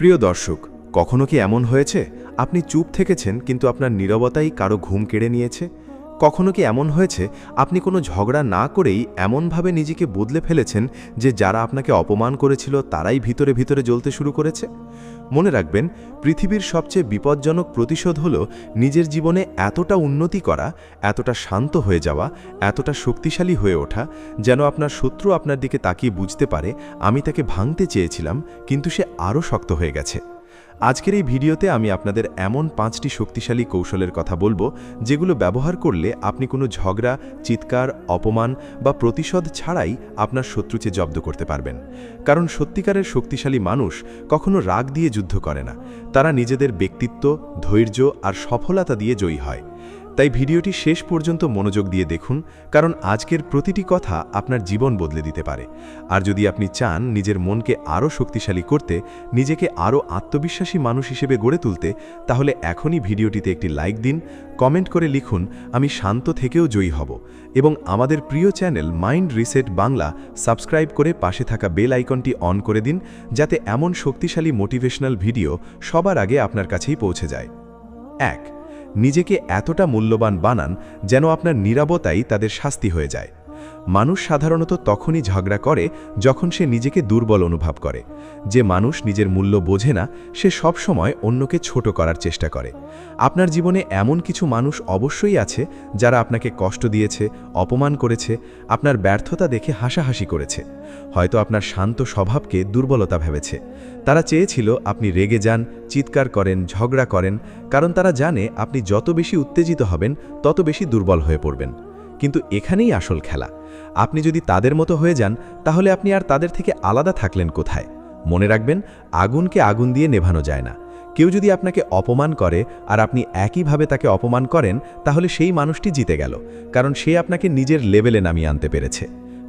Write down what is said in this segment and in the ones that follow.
প্রিয় দর্শক, কখনো কি এমন হয়েছে আপনি চুপ থেকেছেন কিন্তু আপনার নীরবতাই কারো ঘুম কেড়ে নিয়েছে? কখনো কি এমন হয়েছে আপনি কোনো ঝগড়া না করেই এমনভাবে নিজেকে বদলে ফেলেছেন যে যারা আপনাকে অপমান করেছিল তারাই ভিতরে ভিতরে জ্বলতে শুরু করেছে? মনে রাখবেন, পৃথিবীর সবচেয়ে বিপজ্জনক প্রতিশোধ হল নিজের জীবনে এতটা উন্নতি করা, এতটা শান্ত হয়ে যাওয়া, এতটা শক্তিশালী হয়ে ওঠা যেন আপনার শত্রু আপনার দিকে তাকিয়ে বুঝতে পারে আমি তাকে ভাঙতে চেয়েছিলাম কিন্তু সে আরও শক্ত হয়ে গেছে। আজকের এই ভিডিওতে আমি আপনাদের এমন 5টি শক্তিশালী কৌশলের কথা বলবো যেগুলো ব্যবহার করলে আপনি কোনো ঝগড়া, চিৎকার, অপমান বা প্রতিশোধ ছাড়াই আপনার শত্রুকে জব্দ করতে পারবেন। কারণ সত্যিকারের শক্তিশালী মানুষ কখনো রাগ দিয়ে যুদ্ধ করে না, তারা নিজেদের ব্যক্তিত্ব, ধৈর্য আর সফলতা দিয়ে জয়ী হয়। তাই ভিডিওটি শেষ পর্যন্ত মনোযোগ দিয়ে দেখুন, কারণ আজকের প্রতিটি কথা আপনার জীবন বদলে দিতে পারে। আর যদি আপনি চান নিজের মনকে আরও শক্তিশালী করতে, নিজেকে আরও আত্মবিশ্বাসী মানুষ হিসেবে গড়ে তুলতে, তাহলে এখনই ভিডিওটিতে একটি লাইক দিন, কমেন্ট করে লিখুন আমি শান্ত থেকেও জয়ী হব, এবং আমাদের প্রিয় channel mind reset Bangla subscribe করে পাশে থাকা বেল আইকনটি অন করে দিন, যাতে এমন শক্তিশালী মোটিভেশনাল ভিডিও সবার আগে আপনার কাছেই পৌঁছে যায়। 1. নিজেকে এতটা মূল্যবান বানান যেন আপনার নীরবতাই তাদের শাস্তি হয়ে যায়। মানুষ সাধারণত তখনই ঝগড়া করে যখন সে নিজেকে দুর্বল অনুভব করে। যে মানুষ নিজের মূল্য বোঝে না, সে সবসময় অন্যকে ছোট করার চেষ্টা করে। আপনার জীবনে এমন কিছু মানুষ অবশ্যই আছে যারা আপনাকে কষ্ট দিয়েছে, অপমান করেছে, আপনার ব্যর্থতা দেখে হাসাহাসি করেছে। হয়তো আপনার শান্ত স্বভাবকে দুর্বলতা ভেবেছে। তারা চেয়েছিল আপনি রেগে যান, চিৎকার করেন, ঝগড়া করেন, কারণ তারা জানে আপনি যত বেশি উত্তেজিত হবেন তত বেশি দুর্বল হয়ে পড়বেন। কিন্তু এখানেই আসল খেলা। আপনি যদি তাদের মতো হয়ে যান, তাহলে আপনি আর তাদের থেকে আলাদা থাকলেন কোথায়? মনে রাখবেন, আগুনকে আগুন দিয়ে নেভানো যায় না। কেউ যদি আপনাকে অপমান করে আর আপনি একইভাবে তাকে অপমান করেন, তাহলে সেই মানুষটি জিতে গেল, কারণ সে আপনাকে নিজের লেভেলে নামিয়ে আনতে পেরেছে।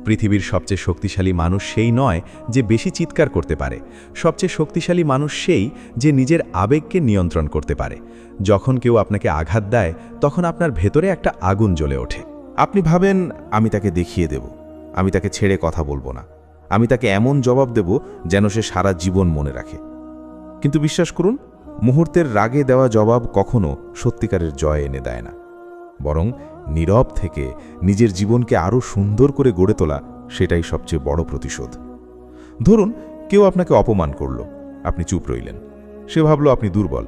পৃথিবীর সবচেয়ে শক্তিশালী মানুষ সেই নয় যে বেশি চিৎকার করতে পারে। সবচেয়ে শক্তিশালী মানুষ সেই যে নিজের আবেগকে নিয়ন্ত্রণ করতে পারে। যখন কেউ আপনাকে আঘাত দেয়, তখন আপনার ভেতরে একটা আগুন জ্বলে ওঠে। আপনি ভাবেন আমি তাকে দেখিয়ে দেব, আমি তাকে ছেড়ে কথা বলবো না, আমি তাকে এমন জবাব দেব যেন সে সারা জীবন মনে রাখে। কিন্তু বিশ্বাস করুন, মুহূর্তের রাগে দেওয়া জবাব কখনো সত্যিকারের জয় এনে দেয় না। বরং নীরব থেকে নিজের জীবনকে আরও সুন্দর করে গড়ে তোলা, সেটাই সবচেয়ে বড় প্রতিশোধ। ধরুন কেউ আপনাকে অপমান করল, আপনি চুপ রইলেন। সে ভাবল আপনি দুর্বল।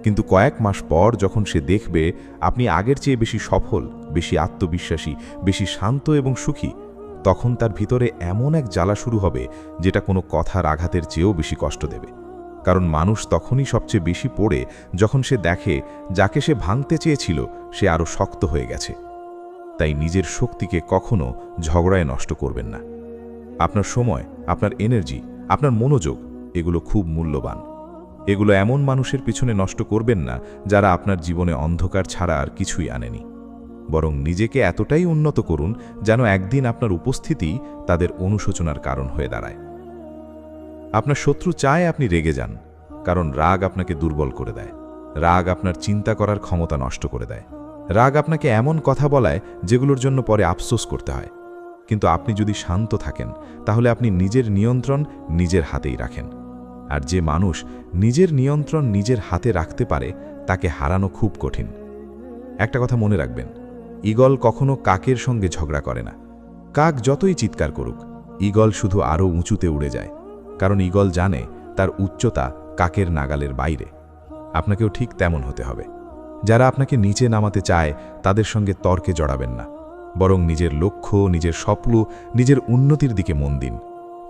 কিন্তু কয়েক মাস পর যখন সে দেখবে আপনি আগের চেয়ে বেশি সফল, বেশি আত্মবিশ্বাসী, বেশি শান্ত এবং সুখী, তখন তার ভিতরে এমন এক জ্বালা শুরু হবে যেটা কোনো কথার আঘাতের চেয়েও বেশি কষ্ট দেবে। কারণ মানুষ তখনই সবচেয়ে বেশি পড়ে যখন সে দেখে যাকে সে ভাঙতে চেয়েছিল সে আরও শক্ত হয়ে গেছে। তাই নিজের শক্তিকে কখনো ঝগড়ায় নষ্ট করবেন না। আপনার সময়, আপনার এনার্জি, আপনার মনোযোগ, এগুলো খুব মূল্যবান। এগুলো এমন মানুষের পিছনে নষ্ট করবেন না যারা আপনার জীবনে অন্ধকার ছাড়া আর কিছুই আনেনি। বরং নিজেকে এতটাই উন্নত করুন যেন একদিন আপনার উপস্থিতি তাদের অনুশোচনার কারণ হয়ে দাঁড়ায়। আপনার শত্রু চায় আপনি রেগে যান, কারণ রাগ আপনাকে দুর্বল করে দেয়। রাগ আপনার চিন্তা করার ক্ষমতা নষ্ট করে দেয়। রাগ আপনাকে এমন কথা বলায় যেগুলোর জন্য পরে আফসোস করতে হয়। কিন্তু আপনি যদি শান্ত থাকেন, তাহলে আপনি নিজের নিয়ন্ত্রণ নিজের হাতেই রাখেন। আর যে মানুষ নিজের নিয়ন্ত্রণ নিজের হাতে রাখতে পারে, তাকে হারানো খুব কঠিন। একটা কথা মনে রাখবেন, ঈগল কখনো কাকের সঙ্গে ঝগড়া করে না। কাক যতই চিৎকার করুক, ঈগল শুধু আরও উঁচুতে উড়ে যায়, কারণ ঈগল জানে তার উচ্চতা কাকের নাগালের বাইরে। আপনাকেও ঠিক তেমন হতে হবে। যারা আপনাকে নিচে নামাতে চায় তাদের সঙ্গে তর্কে জড়াবেন না, বরং নিজের লক্ষ্য, নিজের স্বপ্ন, নিজের উন্নতির দিকে মন দিন,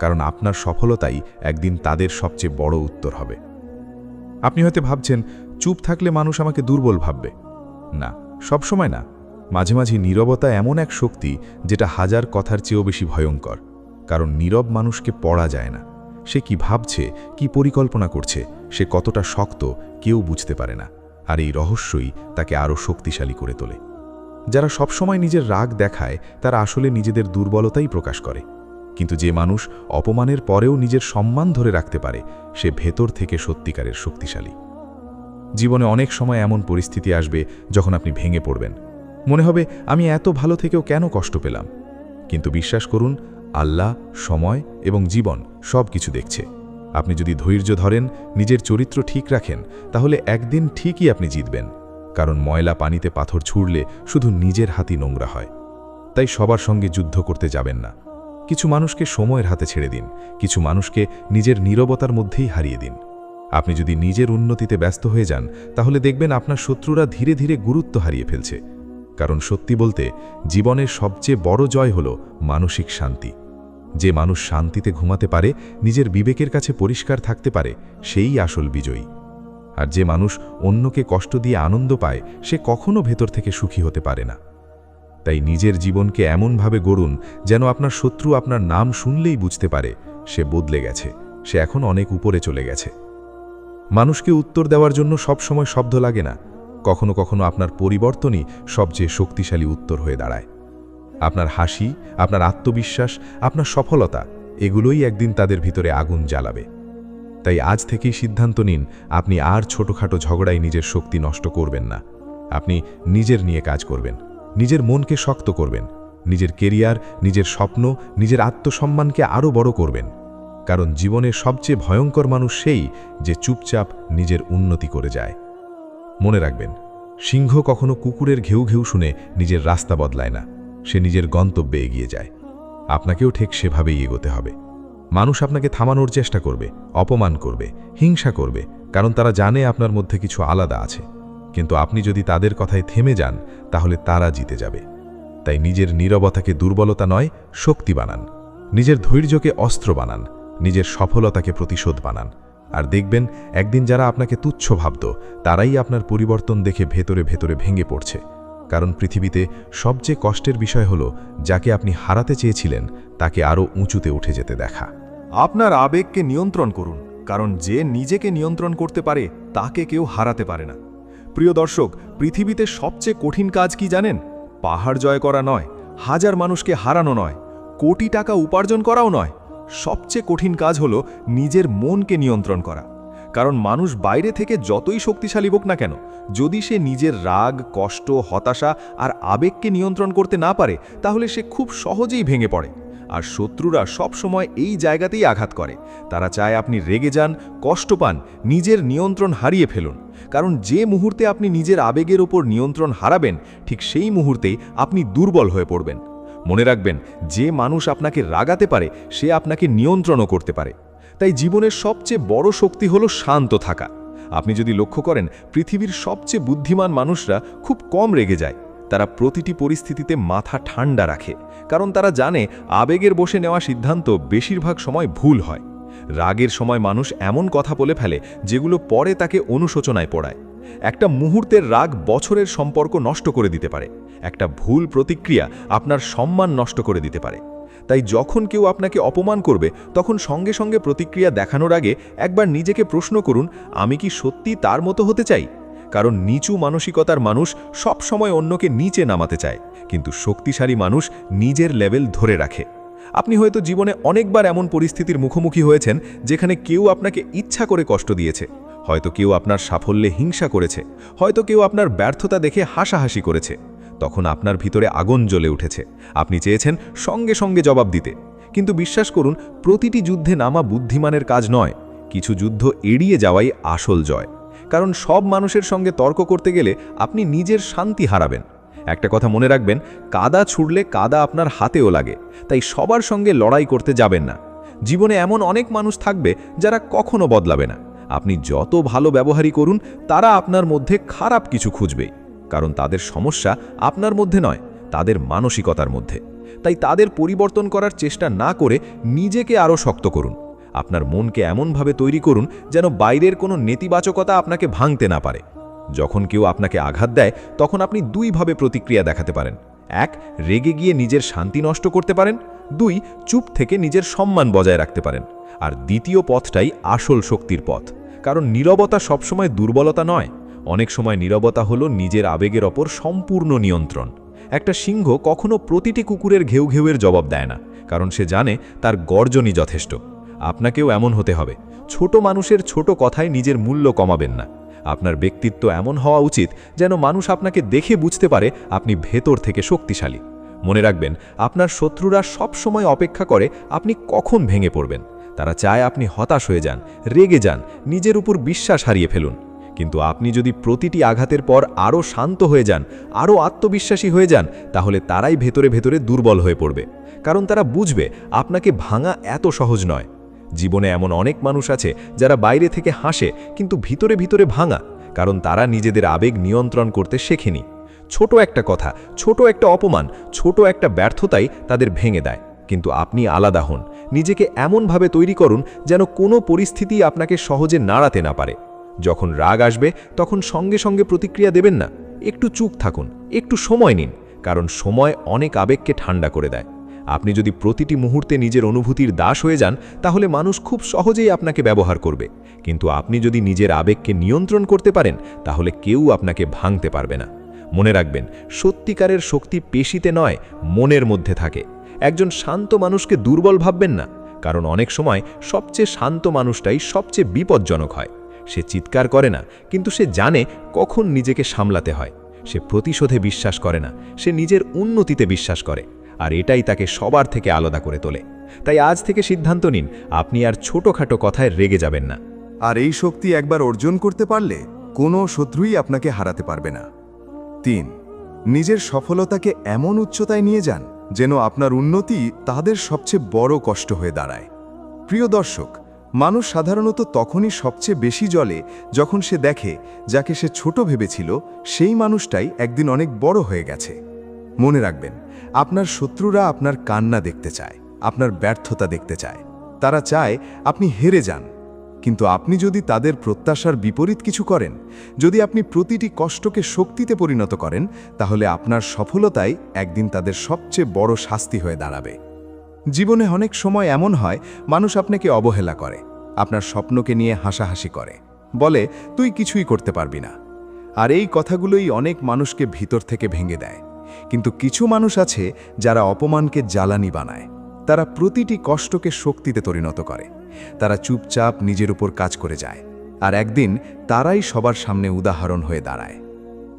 কারণ আপনার সফলতাই একদিন তাদের সবচেয়ে বড় উত্তর হবে। আপনি হয়তো ভাবছেন চুপ থাকলে মানুষ আমাকে দুর্বল ভাববে। না, সবসময় না। মাঝে মাঝে নীরবতা এমন এক শক্তি যেটা হাজার কথার চেয়েও বেশি ভয়ঙ্কর। কারণ নীরব মানুষকে পড়া যায় না। সে কি ভাবছে, কি পরিকল্পনা করছে, সে কতটা শক্ত, কেউ বুঝতে পারে না। আর এই রহস্যই তাকে আরও শক্তিশালী করে তোলে। যারা সবসময় নিজের রাগ দেখায় তারা আসলে নিজেদের দুর্বলতাই প্রকাশ করে। কিন্তু যে মানুষ অপমানের পরেও নিজের সম্মান ধরে রাখতে পারে, সে ভেতর থেকে সত্যিকারের শক্তিশালী। জীবনে অনেক সময় এমন পরিস্থিতি আসবে যখন আপনি ভেঙে পড়বেন। মনে হবে আমি এত ভালো থেকেও কেন কষ্ট পেলাম। কিন্তু বিশ্বাস করুন, আল্লাহ, সময় এবং জীবন সব কিছু দেখছে। আপনি যদি ধৈর্য ধরেন, নিজের চরিত্র ঠিক রাখেন, তাহলে একদিন ঠিকই আপনি জিতবেন। কারণ ময়লা পানিতে পাথর ছুঁড়লে শুধু নিজের হাতই নোংরা হয়। তাই সবার সঙ্গে যুদ্ধ করতে যাবেন না। কিছু মানুষকে সময়ের হাতে ছেড়ে দিন, কিছু মানুষকে নিজের নীরবতার মধ্যেই হারিয়ে দিন। আপনি যদি নিজের উন্নতিতে ব্যস্ত হয়ে যান, তাহলে দেখবেন আপনার শত্রুরা ধীরে ধীরে গুরুত্ব হারিয়ে ফেলছে। কারণ সত্যি বলতে, জীবনের সবচেয়ে বড় জয় হল মানসিক শান্তি। যে মানুষ শান্তিতে ঘুমাতে পারে, নিজের বিবেকের কাছে পরিষ্কার থাকতে পারে, সেই আসল বিজয়ী। আর যে মানুষ অন্যকে কষ্ট দিয়ে আনন্দ পায়, সে কখনো ভেতর থেকে সুখী হতে পারে না। তাই নিজের জীবনকে এমনভাবে গড়ুন যেন আপনার শত্রু আপনার নাম শুনলেই বুঝতে পারে সে বদলে গেছে, সে এখন অনেক উপরে চলে গেছে। মানুষকে উত্তর দেওয়ার জন্য সবসময় শব্দ লাগে না, কখনো কখনো আপনার পরিবর্তনই সবচেয়ে শক্তিশালী উত্তর হয়ে দাঁড়ায়। আপনার হাসি, আপনার আত্মবিশ্বাস, আপনার সফলতা, এগুলোই একদিন তাদের ভিতরে আগুন জ্বালাবে। তাই আজ থেকেই সিদ্ধান্ত নিন, আপনি আর ছোটখাটো ঝগড়ায় নিজের শক্তি নষ্ট করবেন না। আপনি নিজের নিয়ে কাজ করবেন, নিজের মনকে শক্ত করবেন, নিজের কেরিয়ার, নিজের স্বপ্ন, নিজের আত্মসম্মানকে আরও বড় করবেন। কারণ জীবনের সবচেয়ে ভয়ঙ্কর মানুষ সেই যে চুপচাপ নিজের উন্নতি করে যায়। মনে রাখবেন, সিংহ কখনো কুকুরের ঘেউ ঘেউ শুনে নিজের রাস্তা বদলায় না, সে নিজের গন্তব্যে এগিয়ে যায়। আপনাকেও ঠিক সেভাবেই এগোতে হবে। মানুষ আপনাকে থামানোর চেষ্টা করবে, অপমান করবে, হিংসা করবে, কারণ তারা জানে আপনার মধ্যে কিছু আলাদা আছে। কিন্তু আপনি যদি তাদের কথায় থেমে যান, তাহলে তারা জিতে যাবে। তাই নিজের নীরবতাকে দুর্বলতা নয়, শক্তি বানান। নিজের ধৈর্যকে অস্ত্র বানান, নিজের সফলতাকে প্রতিশোধ বানান। আর দেখবেন, একদিন যারা আপনাকে তুচ্ছ ভাবত, তারাই আপনার পরিবর্তন দেখে ভেতরে ভেতরে ভেঙে পড়ছে। কারণ পৃথিবীতে সবচেয়ে কষ্টের বিষয় হলো, যাকে আপনি হারাতে চেয়েছিলেন তাকে আরও উঁচুতে উঠে যেতে দেখা। আপনার আবেগকে নিয়ন্ত্রণ করুন, কারণ যে নিজেকে নিয়ন্ত্রণ করতে পারে তাকে কেউ হারাতে পারে না। প্রিয় দর্শক, পৃথিবীতে সবচেয়ে কঠিন কাজ কি জানেন? পাহাড় জয় করা নয়, হাজার মানুষকে হারানো নয়, কোটি টাকা উপার্জন করাও নয়। সবচেয়ে কঠিন কাজ হলো নিজের মনকে নিয়ন্ত্রণ করা। কারণ মানুষ বাইরে থেকে যতই শক্তিশালী হোক না কেন, যদি সে নিজের রাগ, কষ্ট, হতাশা আর আবেগকে নিয়ন্ত্রণ করতে না পারে, তাহলে সে খুব সহজেই ভেঙে পড়ে। আর শত্রুরা সব সময় এই জায়গাতেই আঘাত করে। তারা চায় আপনি রেগে যান, কষ্ট পান, নিজের নিয়ন্ত্রণ হারিয়ে ফেলুন। কারণ যে মুহূর্তে আপনি নিজের আবেগের ওপর নিয়ন্ত্রণ হারাবেন, ঠিক সেই মুহূর্তেই আপনি দুর্বল হয়ে পড়বেন। মনে রাখবেন, যে মানুষ আপনাকে রাগাতে পারে, সে আপনাকে নিয়ন্ত্রণও করতে পারে। তাই জীবনের সবচেয়ে বড় শক্তি হলো শান্ত থাকা। আপনি যদি লক্ষ্য করেন, পৃথিবীর সবচেয়ে বুদ্ধিমান মানুষরা খুব কম রেগে যায়। তারা প্রতিটি পরিস্থিতিতে মাথা ঠান্ডা রাখে, কারণ তারা জানে আবেগের বসে নেওয়া সিদ্ধান্ত বেশিরভাগ সময় ভুল হয়। রাগের সময় মানুষ এমন কথা বলে ফেলে যেগুলো পরে তাকে অনুশোচনায় পড়ায়। একটা মুহূর্তের রাগ বছরের সম্পর্ক নষ্ট করে দিতে পারে। একটা ভুল প্রতিক্রিয়া আপনার সম্মান নষ্ট করে দিতে পারে। তাই যখন কেউ আপনাকে অপমান করবে, তখন সঙ্গে সঙ্গে প্রতিক্রিয়া দেখানোর আগে একবার নিজেকে প্রশ্ন করুন, আমি কি সত্যি তার মতো হতে চাই? কারণ নিচু মানসিকতার মানুষ সব সময় অন্যকে নিচে নামাতে চায়, কিন্তু শক্তিশালী মানুষ নিজের লেভেল ধরে রাখে। আপনি হয়তো জীবনে অনেকবার এমন পরিস্থিতির মুখোমুখি হয়েছেন যেখানে কেউ আপনাকে ইচ্ছা করে কষ্ট দিয়েছে। হয়তো কেউ আপনার সাফল্যে হিংসা করেছে, হয়তো কেউ আপনার ব্যর্থতা দেখে হাসাহাসি করেছে। তখন আপনার ভিতরে আগুন জ্বলে উঠেছে, আপনি চেয়েছেন সঙ্গে সঙ্গে জবাব দিতে। কিন্তু বিশ্বাস করুন, প্রতিটি যুদ্ধে নামা বুদ্ধিমানের কাজ নয়, কিছু যুদ্ধ এড়িয়ে যাওয়াই আসল জয়। কারণ সব মানুষের সঙ্গে তর্ক করতে গেলে আপনি নিজের শান্তি হারাবেন। একটা কথা মনে রাখবেন, কাদা ছুঁড়লে কাদা আপনার হাতেও লাগে। তাই সবার সঙ্গে লড়াই করতে যাবেন না। জীবনে এমন অনেক মানুষ থাকবে যারা কখনো বদলাবে না। আপনি যত ভালো ব্যবহারই করুন, তারা আপনার মধ্যে খারাপ কিছু খুঁজবে। কারণ তাদের সমস্যা আপনার মধ্যে নয়, তাদের মানসিকতার মধ্যে। তাই তাদের পরিবর্তন করার চেষ্টা না করে নিজেকে আরও শক্ত করুন। আপনার মনকে এমনভাবে তৈরি করুন যেন বাইরের কোনো নেতিবাচকতা আপনাকে ভাঙতে না পারে। যখন কেউ আপনাকে আঘাত দেয়, তখন আপনি দুইভাবে প্রতিক্রিয়া দেখাতে পারেন। এক, রেগে গিয়ে নিজের শান্তি নষ্ট করতে পারেন। দুই, চুপ থেকে নিজের সম্মান বজায় রাখতে পারেন। আর দ্বিতীয় পথটাই আসল শক্তির পথ। কারণ নীরবতা সবসময় দুর্বলতা নয়, অনেক সময় নীরবতা হলো নিজের আবেগের ওপর সম্পূর্ণ নিয়ন্ত্রণ। একটা সিংহ কখনো প্রতিটি কুকুরের ঘেউ ঘেউয়ের জবাব দেয় না, কারণ সে জানে তার গর্জনই যথেষ্ট। আপনাকেও এমন হতে হবে। ছোট মানুষের ছোট কথায় নিজের মূল্য কমাবেন না। আপনার ব্যক্তিত্ব এমন হওয়া উচিত যেন মানুষ আপনাকে দেখে বুঝতে পারে আপনি ভেতর থেকে শক্তিশালী। মনে রাখবেন, আপনার শত্রুরা সব সময় অপেক্ষা করে আপনি কখন ভেঙে পড়বেন। তারা চায় আপনি হতাশ হয়ে যান, রেগে যান, নিজের উপর বিশ্বাস হারিয়ে ফেলুন। কিন্তু আপনি যদি প্রতিটি আঘাতের পর আরও শান্ত হয়ে যান, আরও আত্মবিশ্বাসী হয়ে যান, তাহলে তারাই ভেতরে ভেতরে দুর্বল হয়ে পড়বে। কারণ তারা বুঝবে আপনাকে ভাঙা এত সহজ নয়। জীবনে এমন অনেক মানুষ আছে যারা বাইরে থেকে হাসে কিন্তু ভিতরে ভিতরে ভাঙা, কারণ তারা নিজেদের আবেগ নিয়ন্ত্রণ করতে শেখেনি। ছোট একটা কথা, ছোট একটা অপমান, ছোট একটা ব্যর্থতাই তাদের ভেঙে দেয়। কিন্তু আপনি আলাদা হন। নিজেকে এমনভাবে তৈরি করুন যেন কোনো পরিস্থিতি আপনাকে সহজে নাড়াতে না পারে। যখন রাগ আসবে তখন সঙ্গে সঙ্গে প্রতিক্রিয়া দেবেন না, একটু চুপ থাকুন, একটু সময় নিন, কারণ সময় অনেক আবেগকে ঠান্ডা করে দেয়। আপনি যদি প্রতিটি মুহূর্তে নিজের অনুভূতির দাস হয়ে যান, তাহলে মানুষ খুব সহজেই আপনাকে ব্যবহার করবে। কিন্তু আপনি যদি নিজের আবেগকে নিয়ন্ত্রণ করতে পারেন, তাহলে কেউ আপনাকে ভাঙতে পারবে না। মনে রাখবেন, সত্যিকারের শক্তি পেশিতে নয়, মনের মধ্যে থাকে। একজন শান্ত মানুষকে দুর্বল ভাববেন না, কারণ অনেক সময় সবচেয়ে শান্ত মানুষটাই সবচেয়ে বিপজ্জনক হয়। সে চিৎকার করে না, কিন্তু সে জানে কখন নিজেকে সামলাতে হয়। সে প্রতিশোধে বিশ্বাস করে না, সে নিজের উন্নতিতে বিশ্বাস করে, আর এটাই তাকে সবার থেকে আলাদা করে তোলে। তাই আজ থেকে সিদ্ধান্ত নিন, আপনি আর ছোটখাটো কথায় রেগে যাবেন না। আর এই শক্তি একবার অর্জন করতে পারলে কোনো শত্রুই আপনাকে হারাতে পারবে না। 3. নিজের সফলতাকে এমন উচ্চতায় নিয়ে যান যেন আপনার উন্নতি তাদের সবচেয়ে বড় কষ্ট হয়ে দাঁড়ায়। প্রিয় দর্শক, মানুষ সাধারণত তখনই সবচেয়ে বেশি জ্বলে যখন সে দেখে যাকে সে ছোট ভেবেছিল সেই মানুষটাই একদিন অনেক বড় হয়ে গেছে। মনে রাখবেন, আপনার শত্রুরা আপনার কান্না দেখতে চায়, আপনার ব্যর্থতা দেখতে চায়। তারা চায় আপনি হেরে যান। কিন্তু আপনি যদি তাদের প্রত্যাশার বিপরীত কিছু করেন, যদি আপনি প্রতিটি কষ্টকে শক্তিতে পরিণত করেন, তাহলে আপনার সফলতাই একদিন তাদের সবচেয়ে বড় শাস্তি হয়ে দাঁড়াবে। জীবনে অনেক সময় এমন হয়, মানুষ আপনাকে অবহেলা করে, আপনার স্বপ্নকে নিয়ে হাসাহাসি করে, বলে তুই কিছুই করতে পারবি না। আর এই কথাগুলোই অনেক মানুষকে ভিতর থেকে ভেঙে দেয়। কিন্তু কিছু মানুষ আছে যারা অপমানকে জ্বালানি বানায়। তারা প্রতিটি কষ্টকে শক্তিতে পরিণত করে। তারা চুপচাপ নিজের উপর কাজ করে যায়, আর একদিন তারাই সবার সামনে উদাহরণ হয়ে দাঁড়ায়।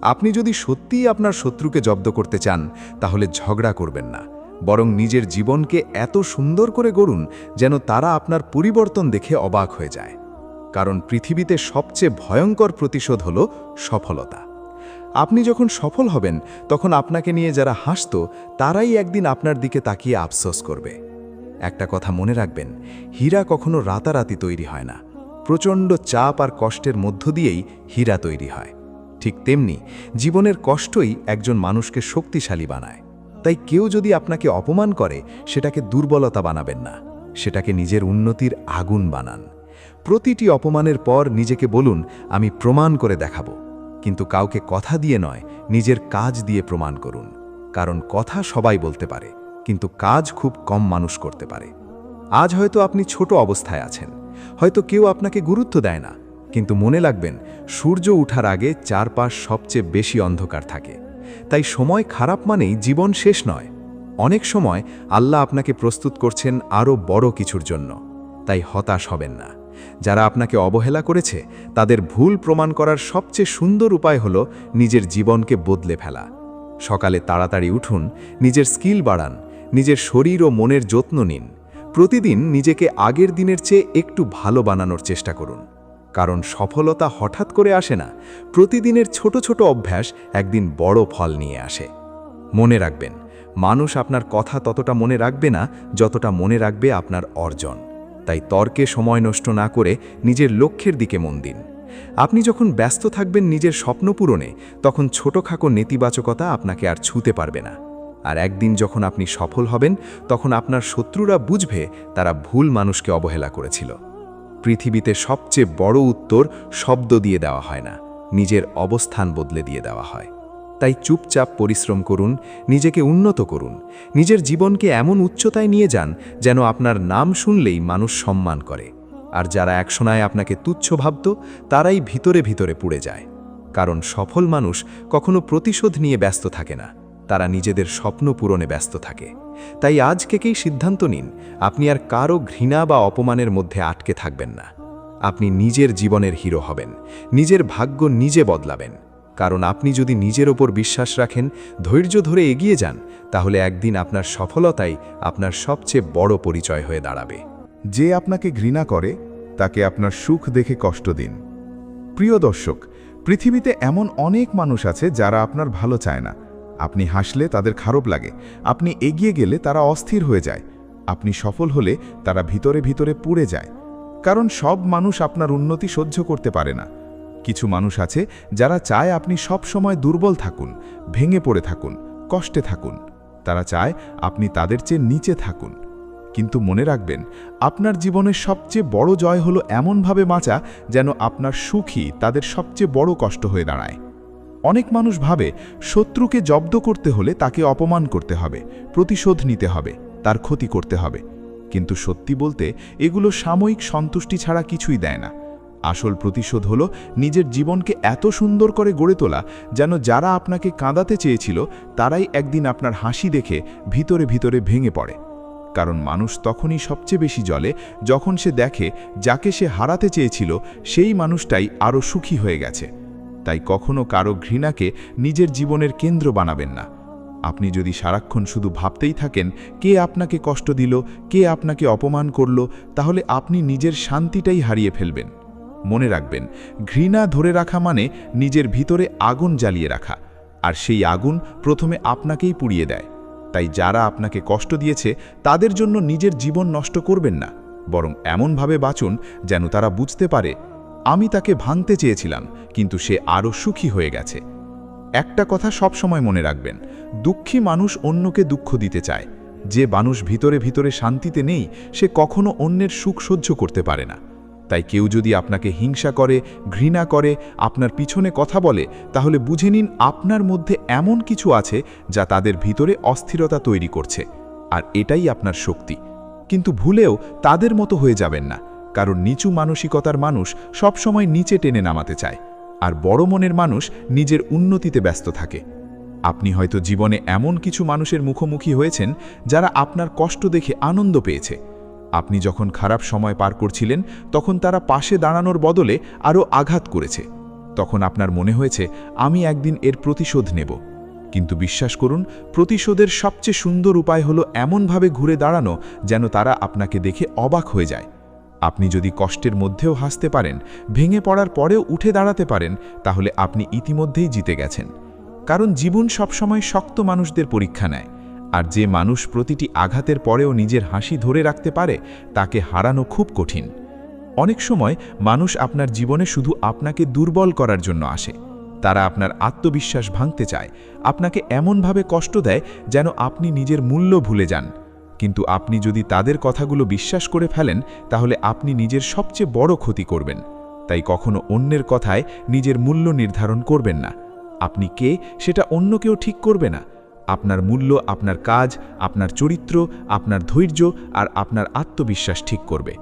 আপনি যদি সত্যিই আপনার শত্রুকে জব্দ করতে চান, তাহলে ঝগড়া করবেন না, বরং নিজের জীবনকে এত সুন্দর করে গড়ুন যেন তারা আপনার পরিবর্তন দেখে অবাক হয়ে যায়। কারণ পৃথিবীতে সবচেয়ে ভয়ঙ্কর প্রতিশোধ হলো সফলতা। আপনি যখন সফল হবেন, তখন আপনাকে নিয়ে যারা হাসত তারাই একদিন আপনার দিকে তাকিয়ে আফসোস করবে। একটা কথা মনে রাখবেন, হীরা কখনো রাতারাতি তৈরি হয় না। প্রচণ্ড চাপ আর কষ্টের মধ্য দিয়েই হীরা তৈরি হয়। ঠিক তেমনি জীবনের কষ্টই একজন মানুষকে শক্তিশালী বানায়। তাই কেউ যদি আপনাকে অপমান করে, সেটাকে দুর্বলতা বানাবেন না, সেটাকে নিজের উন্নতির আগুন বানান। প্রতিটি অপমানের পর নিজেকে বলুন, আমি প্রমাণ করে দেখাবো। কিন্তু কাউকে কথা দিয়ে নয়, নিজের কাজ দিয়ে প্রমাণ করুন। কারণ কথা সবাই বলতে পারে, কিন্তু কাজ খুব কম মানুষ করতে পারে। আজ হয়তো আপনি ছোট অবস্থায় আছেন, হয়তো কেউ আপনাকে গুরুত্ব দেয় না, কিন্তু মনে রাখবেন, সূর্য ওঠার আগে চারপাশ সবচেয়ে বেশি অন্ধকার থাকে। তাই সময় খারাপ মানেই জীবন শেষ নয়। অনেক সময় আল্লাহ আপনাকে প্রস্তুত করছেন আরও বড় কিছুর জন্য। তাই হতাশ হবেন না। যারা আপনাকে অবহেলা করেছে, তাদের ভুল প্রমাণ করার সবচেয়ে সুন্দর উপায় হলো নিজের জীবনকে বদলে ফেলা। সকালে তাড়াতাড়ি উঠুন, নিজের স্কিল বাড়ান, নিজের শরীর ও মনের যত্ন নিন। প্রতিদিন নিজেকে আগের দিনের চেয়ে একটু ভালো বানানোর চেষ্টা করুন। কারণ সফলতা হঠাৎ করে আসে না, প্রতিদিনের ছোট ছোট অভ্যাস একদিন বড় ফল নিয়ে আসে। মনে রাখবেন, মানুষ আপনার কথা ততটা মনে রাখবে না যতটা মনে রাখবে আপনার অর্জন। তাই তর্কে সময় নষ্ট না করে নিজের লক্ষ্যের দিকে মন দিন। আপনি যখন ব্যস্ত থাকবেন নিজের স্বপ্ন পূরণে, তখন ছোটখাটো নেতিবাচকতা আপনাকে আর ছুঁতে পারবে না। আর একদিন যখন আপনি সফল হবেন, তখন আপনার শত্রুরা বুঝবে তারা ভুল মানুষকে অবহেলা করেছিল। পৃথিবীতে সবচেয়ে বড় উত্তর শব্দ দিয়ে দেওয়া হয় না, নিজের অবস্থান বদলে দিয়ে দেওয়া হয়। তাই চুপচাপ পরিশ্রম করুন, নিজেকে উন্নত করুন, নিজের জীবনকে এমন উচ্চতায় নিয়ে যান যেন আপনার নাম শুনলেই মানুষ সম্মান করে। আর যারা একসময় আপনাকে তুচ্ছ ভাবত, তারাই ভিতরে ভিতরে পুড়ে যায়। কারণ সফল মানুষ কখনো প্রতিশোধ নিয়ে ব্যস্ত থাকে না, তারা নিজেদের স্বপ্ন পূরণে ব্যস্ত থাকে। তাই আজ থেকেই সিদ্ধান্ত নিন, আপনি আর কারো ঘৃণা বা অপমানের মধ্যে আটকে থাকবেন না। আপনি নিজের জীবনের হিরো হবেন, নিজের ভাগ্য নিজে বদলাবেন। কারণ আপনি যদি নিজের ওপর বিশ্বাস রাখেন, ধৈর্য ধরে এগিয়ে যান, তাহলে একদিন আপনার সফলতাই আপনার সবচেয়ে বড় পরিচয় হয়ে দাঁড়াবে। যে আপনাকে ঘৃণা করে তাকে আপনার সুখ দেখে কষ্ট দিন। প্রিয় দর্শক, পৃথিবীতে এমন অনেক মানুষ আছে যারা আপনার ভালো চায় না। আপনি হাসলে তাদের খারাপ লাগে, আপনি এগিয়ে গেলে তারা অস্থির হয়ে যায়, আপনি সফল হলে তারা ভিতরে ভিতরে পুড়ে যায়। কারণ সব মানুষ আপনার উন্নতি সহ্য করতে পারে না। কিছু মানুষ আছে যারা চায় আপনি সব সময় দুর্বল থাকুন, ভেঙে পড়ে থাকুন, কষ্টে থাকুন। তারা চায় আপনি তাদের চেয়ে নিচে থাকুন। কিন্তু মনে রাখবেন, আপনার জীবনের সবচেয়ে বড় জয় হলো এমনভাবে বাঁচা যেন আপনার সুখই তাদের সবচেয়ে বড় কষ্ট হয়ে দাঁড়ায়। অনেক মানুষ ভাবে শত্রুকে জব্দ করতে হলে তাকে অপমান করতে হবে, প্রতিশোধ নিতে হবে, তার ক্ষতি করতে হবে। কিন্তু সত্যি বলতে এগুলো সাময়িক সন্তুষ্টি ছাড়া কিছুই দেয় না। আসল প্রতিশোধ হলো নিজের জীবনকে এত সুন্দর করে গড়ে তোলা যেন যারা আপনাকে কাঁদাতে চেয়েছিল তারাই একদিন আপনার হাসি দেখে ভিতরে ভিতরে ভেঙে পড়ে। কারণ মানুষ তখনই সবচেয়ে বেশি জ্বলে যখন সে দেখে যাকে সে হারাতে চেয়েছিল সেই মানুষটাই আরও সুখী হয়ে গেছে। তাই কখনো কারো ঘৃণাকে নিজের জীবনের কেন্দ্র বানাবেন না। আপনি যদি সারাক্ষণ শুধু ভাবতেই থাকেন কে আপনাকে কষ্ট দিল, কে আপনাকে অপমান করল, তাহলে আপনি নিজের শান্তিটাই হারিয়ে ফেলবেন। মনে রাখবেন, ঘৃণা ধরে রাখা মানে নিজের ভিতরে আগুন জ্বালিয়ে রাখা, আর সেই আগুন প্রথমে আপনাকেই পুড়িয়ে দেয়। তাই যারা আপনাকে কষ্ট দিয়েছে তাদের জন্য নিজের জীবন নষ্ট করবেন না, বরং এমনভাবে বাঁচুন যেন তারা বুঝতে পারে আমি তাকে ভাঙতে চেয়েছিলাম, কিন্তু সে আরও সুখী হয়ে গেছে। একটা কথা সব সময় মনে রাখবেন, দুঃখী মানুষ অন্যকে দুঃখ দিতে চায়। যে মানুষ ভিতরে ভিতরে শান্তিতে নেই সে কখনো অন্যের সুখ সহ্য করতে পারে না। তাই কেউ যদি আপনাকে হিংসা করে, ঘৃণা করে, আপনার পিছনে কথা বলে, তাহলে বুঝে নিন আপনার মধ্যে এমন কিছু আছে যা তাদের ভিতরে অস্থিরতা তৈরি করছে, আর এটাই আপনার শক্তি। কিন্তু ভুলেও তাদের মতো হয়ে যাবেন না, কারণ নিচু মানসিকতার মানুষ সবসময় নিচে টেনে নামাতে চায়, আর বড় মনের মানুষ নিজের উন্নতিতে ব্যস্ত থাকে। আপনি হয়তো জীবনে এমন কিছু মানুষের মুখোমুখি হয়েছেন যারা আপনার কষ্ট দেখে আনন্দ পেয়েছে। আপনি যখন খারাপ সময় পার করছিলেন তখন তারা পাশে দাঁড়ানোর বদলে আরও আঘাত করেছে। তখন আপনার মনে হয়েছে আমি একদিন এর প্রতিশোধ নেব। কিন্তু বিশ্বাস করুন, প্রতিশোধের সবচেয়ে সুন্দর উপায় হলো এমনভাবে ঘুরে দাঁড়ানো যেন তারা আপনাকে দেখে অবাক হয়ে যায়। আপনি যদি কষ্টের মধ্যেও হাসতে পারেন, ভেঙে পড়ার পরেও উঠে দাঁড়াতে পারেন, তাহলে আপনি ইতিমধ্যেই জিতে গেছেন। কারণ জীবন সবসময় শক্ত মানুষদের পরীক্ষা নেয়, আর যে মানুষ প্রতিটি আঘাতের পরেও নিজের হাসি ধরে রাখতে পারে তাকে হারানো খুব কঠিন। অনেক সময় মানুষ আপনার জীবনে শুধু আপনাকে দুর্বল করার জন্য আসে। তারা আপনার আত্মবিশ্বাস ভাঙতে চায়, আপনাকে এমনভাবে কষ্ট দেয় যেন আপনি নিজের মূল্য ভুলে যান। কিন্তু আপনি যদি তাদের কথাগুলো বিশ্বাস করে ফেলেন তাহলে আপনি নিজের সবচেয়ে বড় ক্ষতি করবেন। তাই কখনো অন্যের কথায় নিজের মূল্য নির্ধারণ করবেন না। আপনি কে সেটা অন্য কেউ ঠিক করবে না। আপনার মূল্য আপনার কাজ, আপনার চরিত্র, আপনার ধৈর্য আর আপনার আত্মবিশ্বাস ঠিক করবে।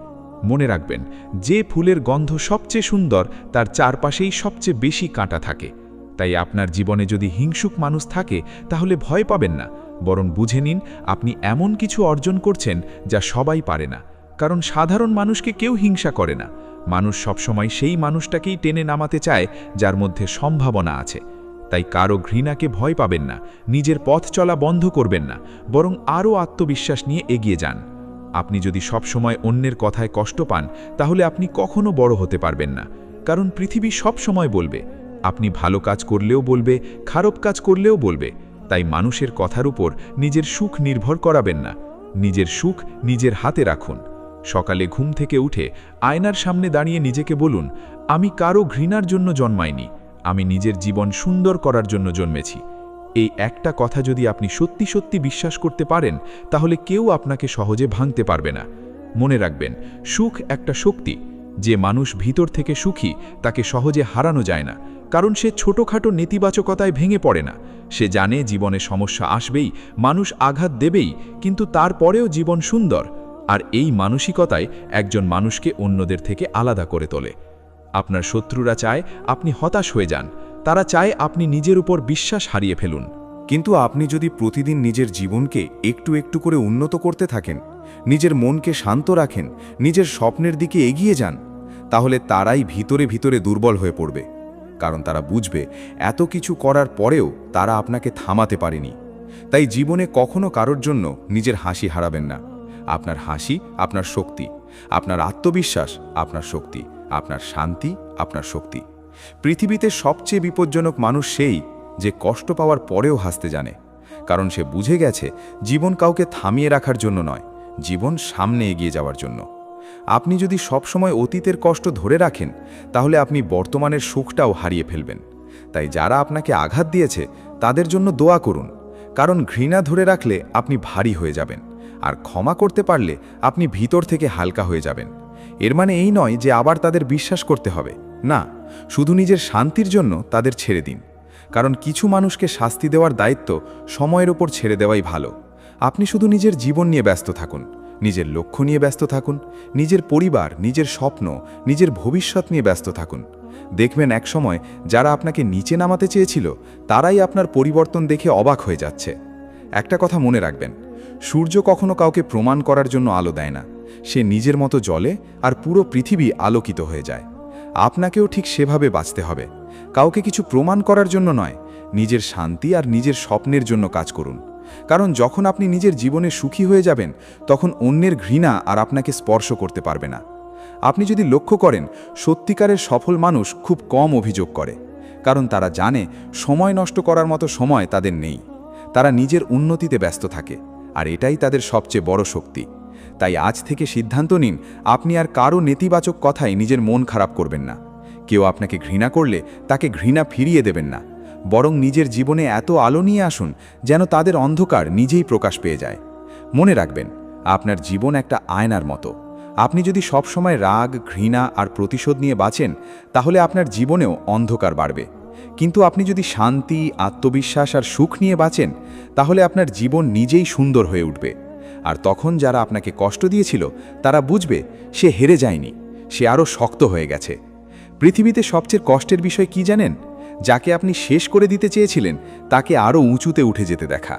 মনে রাখবেন, যে ফুলের গন্ধ সবচেয়ে সুন্দর তার চারপাশেই সবচেয়ে বেশি কাঁটা থাকে। তাই আপনার জীবনে যদি হিংসুক মানুষ থাকে তাহলে ভয় পাবেন না, বরং বুঝে নিন আপনি এমন কিছু অর্জন করছেন যা সবাই পারে না। কারণ সাধারণ মানুষকে কেউ হিংসা করে না। মানুষ সবসময় সেই মানুষটাকেই টেনে নামাতে চায় যার মধ্যে সম্ভাবনা আছে। তাই কারো ঘৃণাকে ভয় পাবেন না, নিজের পথ চলা বন্ধ করবেন না, বরং আরও আত্মবিশ্বাস নিয়ে এগিয়ে যান। আপনি যদি সবসময় অন্যের কথায় কষ্ট পান তাহলে আপনি কখনো বড় হতে পারবেন না। কারণ পৃথিবী সব সময় বলবে, আপনি ভালো কাজ করলেও বলবে, খারাপ কাজ করলেও বলবে। তাই মানুষের কথার উপর নিজের সুখ নির্ভর করাবেন না। নিজের সুখ নিজের হাতে রাখুন। সকালে ঘুম থেকে উঠে আয়নার সামনে দাঁড়িয়ে নিজেকে বলুন, আমি কারো ঘৃণার জন্য জন্মাইনি, আমি নিজের জীবন সুন্দর করার জন্য জন্মেছি। এই একটা কথা যদি আপনি সত্যি সত্যি বিশ্বাস করতে পারেন তাহলে কেউ আপনাকে সহজে ভাঙতে পারবে না। মনে রাখবেন, সুখ একটা শক্তি। যে মানুষ ভিতর থেকে সুখী তাকে সহজে হারানো যায় না, কারণ সে ছোটখাটো নেতিবাচকতায় ভেঙে পড়ে না। সে জানে জীবনে সমস্যা আসবেই, মানুষ আঘাত দেবেই, কিন্তু তারপরেও জীবন সুন্দর। আর এই মানসিকতায় একজন মানুষকে অন্যদের থেকে আলাদা করে তোলে। আপনার শত্রুরা চায় আপনি হতাশ হয়ে যান, তারা চায় আপনি নিজের উপর বিশ্বাস হারিয়ে ফেলুন। কিন্তু আপনি যদি প্রতিদিন নিজের জীবনকে একটু একটু করে উন্নত করতে থাকেন, নিজের মনকে শান্ত রাখেন, নিজের স্বপ্নের দিকে এগিয়ে যান, তাহলে তারাই ভিতরে ভিতরে দুর্বল হয়ে পড়বে। কারণ তারা বুঝবে এত কিছু করার পরেও তারা আপনাকে থামাতে পারেনি। তাই জীবনে কখনো কারোর জন্য নিজের হাসি হারাবেন না। আপনার হাসি আপনার শক্তি। আপনার আত্মবিশ্বাস আপনার শক্তি, আপনার শান্তি আপনার শক্তি। পৃথিবীতে সবচেয়ে বিপজ্জনক মানুষ সেই যে কষ্ট পাওয়ার পরেও হাসতে জানে, কারণ সে বুঝে গেছে জীবন কাউকে থামিয়ে রাখার জন্য নয়, জীবন সামনে এগিয়ে যাওয়ার জন্য। আপনি যদি সবসময় অতীতের কষ্ট ধরে রাখেন, তাহলে আপনি বর্তমানের সুখটাও হারিয়ে ফেলবেন। তাই যারা আপনাকে আঘাত দিয়েছে তাদের জন্য দোয়া করুন, কারণ ঘৃণা ধরে রাখলে আপনি ভারী হয়ে যাবেন, আর ক্ষমা করতে পারলে আপনি ভিতর থেকে হালকা হয়ে যাবেন। এর মানে এই নয় যে আবার তাদের বিশ্বাস করতে হবে, না, শুধু নিজের শান্তির জন্য তাদের ছেড়ে দিন, কারণ কিছু মানুষকে শাস্তি দেওয়ার দায়িত্ব সময়ের ওপর ছেড়ে দেওয়াই ভালো। আপনি শুধু নিজের জীবন নিয়ে ব্যস্ত থাকুন, নিজের লক্ষ্য নিয়ে ব্যস্ত থাকুন, নিজের পরিবার, নিজের স্বপ্ন, নিজের ভবিষ্যৎ নিয়ে ব্যস্ত থাকুন। দেখবেন একসময় যারা আপনাকে নিচে নামাতে চেয়েছিল তারাই আপনার পরিবর্তন দেখে অবাক হয়ে যাচ্ছে। একটা কথা মনে রাখবেন, সূর্য কখনো কাউকে প্রমাণ করার জন্য আলো দেয় না, সে নিজের মতো জ্বলে আর পুরো পৃথিবী আলোকিত হয়ে যায়। আপনাকেও ঠিক সেভাবে বাঁচতে হবে, কাউকে কিছু প্রমাণ করার জন্য নয়, নিজের শান্তি আর নিজের স্বপ্নের জন্য কাজ করুন। কারণ যখন আপনি নিজের জীবনে সুখী হয়ে যাবেন, তখন অন্যের ঘৃণা আর আপনাকে স্পর্শ করতে পারবে না। আপনি যদি লক্ষ্য করেন, সত্যিকারের সফল মানুষ খুব কম অভিযোগ করে, কারণ তারা জানে সময় নষ্ট করার মতো সময় তাদের নেই। তারা নিজের উন্নতিতে ব্যস্ত থাকে, আর এটাই তাদের সবচেয়ে বড় শক্তি। তাই আজ থেকে সিদ্ধান্ত নিন, আপনি আর কারো নেতিবাচক কথায় নিজের মন খারাপ করবেন না। কেউ আপনাকে ঘৃণা করলে তাকে ঘৃণা ফিরিয়ে দেবেন না, বরং নিজের জীবনে এত আলো নিয়ে আসুন যেন তাদের অন্ধকার নিজেই প্রকাশ পেয়ে যায়। মনে রাখবেন, আপনার জীবন একটা আয়নার মতো। আপনি যদি সবসময় রাগ, ঘৃণা আর প্রতিশোধ নিয়ে বাঁচেন, তাহলে আপনার জীবনেও অন্ধকার বাড়বে। কিন্তু আপনি যদি শান্তি, আত্মবিশ্বাস আর সুখ নিয়ে বাঁচেন, তাহলে আপনার জীবন নিজেই সুন্দর হয়ে উঠবে। আর তখন যারা আপনাকে কষ্ট দিয়েছিল তারা বুঝবে সে হেরে যায়নি, সে আরও শক্ত হয়ে গেছে। পৃথিবীতে সবচেয়ে কষ্টের বিষয় কি জানেন? যাকে আপনি শেষ করে দিতে চেয়েছিলেন তাকে আরও উঁচুতে উঠে যেতে দেখা।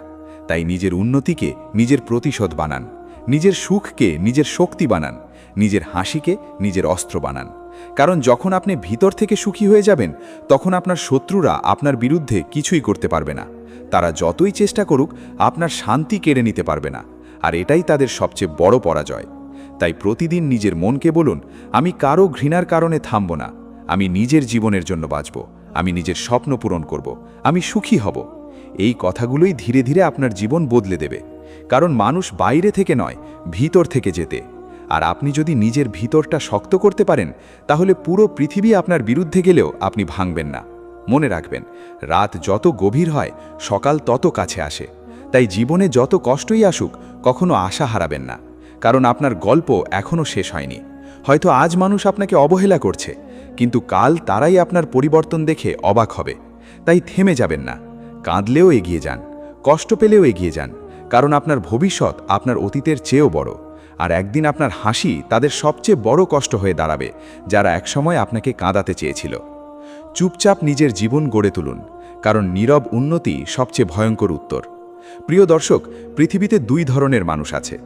তাই নিজের উন্নতিকে নিজের প্রতিশোধ বানান, নিজের সুখকে নিজের শক্তি বানান, নিজের হাসিকে নিজের অস্ত্র বানান। কারণ যখন আপনি ভিতর থেকে সুখী হয়ে যাবেন, তখন আপনার শত্রুরা আপনার বিরুদ্ধে কিছুই করতে পারবে না। তারা যতই চেষ্টা করুক আপনার শান্তি কেড়ে নিতে পারবে না, আর এটাই তাদের সবচেয়ে বড় পরাজয়। তাই প্রতিদিন নিজের মনকে বলুন, আমি কারো ঘৃণার কারণে থামব না, আমি নিজের জীবনের জন্য বাঁচব, আমি নিজের স্বপ্ন পূরণ করব, আমি সুখী হব। এই কথাগুলোই ধীরে ধীরে আপনার জীবন বদলে দেবে। কারণ মানুষ বাইরে থেকে নয়, ভিতর থেকে যেতে। আর আপনি যদি নিজের ভিতরটা শক্ত করতে পারেন, তাহলে পুরো পৃথিবী আপনার বিরুদ্ধে গেলেও আপনি ভাঙবেন না। মনে রাখবেন, রাত যত গভীর হয় সকাল তত কাছে আসে। তাই জীবনে যত কষ্টই আসুক, কখনো আশা হারাবেন না, কারণ আপনার গল্প এখনও শেষ হয়নি। হয়তো আজ মানুষ আপনাকে অবহেলা করছে, কিন্তু কাল তারাই আপনার পরিবর্তন দেখে অবাক হবে। তাই থেমে যাবেন না, কাঁদলেও এগিয়ে যান, কষ্ট পেলেও এগিয়ে যান, কারণ আপনার ভবিষ্যৎ আপনার অতীতের চেয়েও বড়। আর একদিন আপনার হাসি তাদের সবচেয়ে বড় কষ্ট হয়ে দাঁড়াবে, যারা একসময় আপনাকে কাঁদাতে চেয়েছিল। চুপচাপ নিজের জীবন গড়ে তুলুন, কারণ নীরব উন্নতি সবচেয়ে ভয়ঙ্কর উত্তর। প্রিয় দর্শক, পৃথিবীতে দুই ধরনের মানুষ আছে।